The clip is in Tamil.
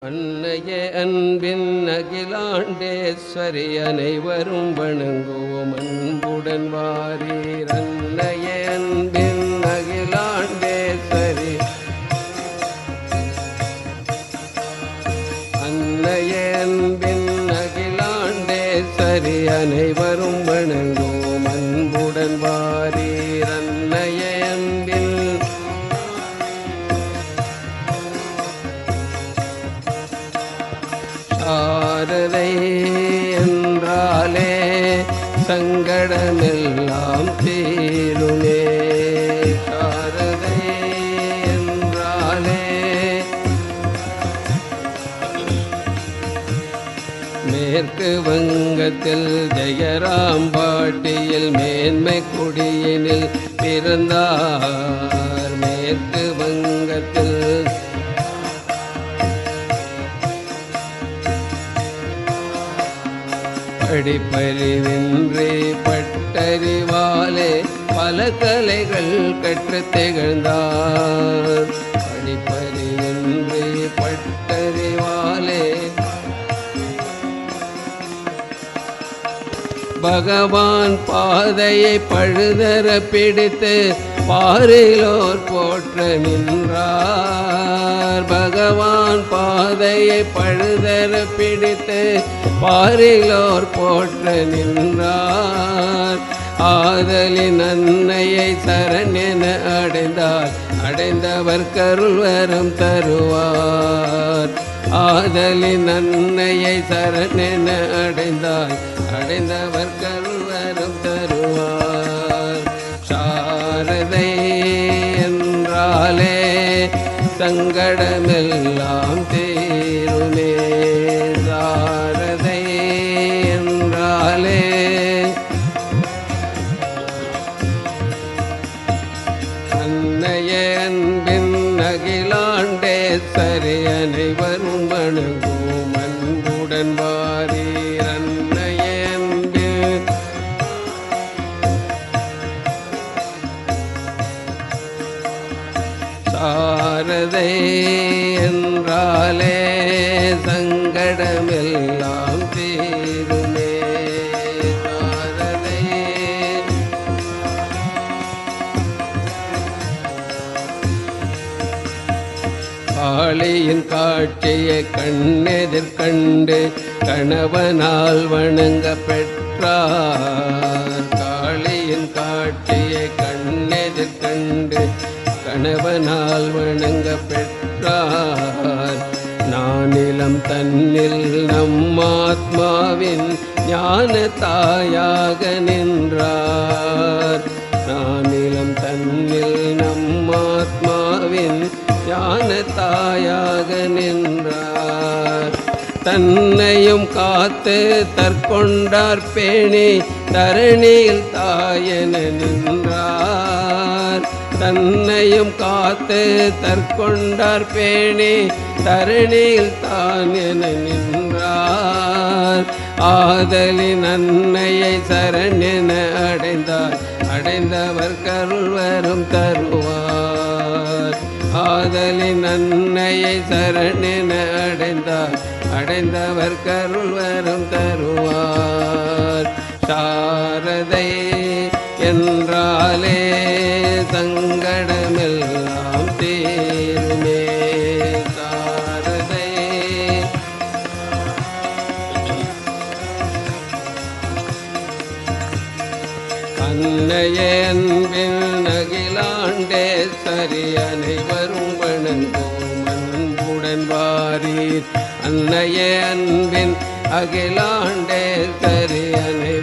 அன்னையே அன்பின் அகிலாண்டேஸ்வரி அனைவரும் வணங்குவோம் அன்புடன் வாரீர். அன்னையே அன்பின் அகிலாண்டேஸ்வரி, அன்னையே அன்பின் அகிலாண்டேஸ்வரி அனைவரும் வணங்குவோம் அன்புடன் வாரீர். அன்னையே அன்பின் சாரதை என்றாலே சங்கடமெல்லாம் தீருமே. சாரதை என்றாலே மேற்கு வங்கத்தில் ஜெயராம்பாட்டியில் மேன்மை குடியினில் பிறந்தார். மேற்கு வங்கத்தில் படிப்பறிவின்றி பட்டறிவாலே பல கலைகள் கற்று திகழ்ந்தார். படிப்பறிவின்றி பட்டறிவாலே பகவான் பாதையை பழுதர பிடித்து பாரிலோர் போற்ற நின்றார். பகவான் பாதையை பழுதர பிடித்து பாரிலோர் போற்ற நின்றார். ஆதலின் அன்னையை சரணென அடைந்தார், அடைந்தவர் கருள்வரம் தருவார். ஆதலின் அன்னையை சரணென அடைந்தார், அடைந்தவர் கருள்வரம் தருவார். சாரதை என்றாலே சங்கடமெல்லாம் தீருமே. சாரதை என்றாலே அன்னையே அன்பின் அகிலாண்டேஸ்வரி அனைவரும் வணங்குவோம் அன்புடன் வாரீர். அன்னையே அன்பின் சாரதை என்றாலே சங்கடமெல்லாம் தீருமே. சாரதை காளியின் காட்சியை கண்ணெதிர் கண்டு கணவனால் வணங்க பெற்றார். காளியின் காட்சியை கண்ணெதிர் கண்டு கணவனால் வணங்க பெற்றார். நானிலம் தன்னில் நம்மாத்மாவின் ஞான தாயாக நின்றார். நானிலம் தன்னில் நம்மாத்மாவின் ஞான தாயாக நின்றார். தன்னையும் காத்து தற்கொண்டார் பேணி தரணியில் தாயென நின்றார். தன்னையும் காத்து தற்கொண்டார் பேணி தரணியில் தான் என நின்றார். ஆதலின் அன்னையை சரணென அடைந்தார், அடைந்தவர் கருள்வரம் தருவார். ஆதலின் அன்னையை சரணென அடைந்தார், அடைந்தவர் கருள்வரம் தருவார். சாரதை என்றாலே சங்கடமெல்லாம் தீருமே. சாரதை அன்னையே அன்பின் அகிலாண்டேஸ்வரி அனைவரும் வணங்குவோம் அன்புடன் வாரீர். அன்னையே அன்பின் அகிலாண்டேஸ்வரி அனை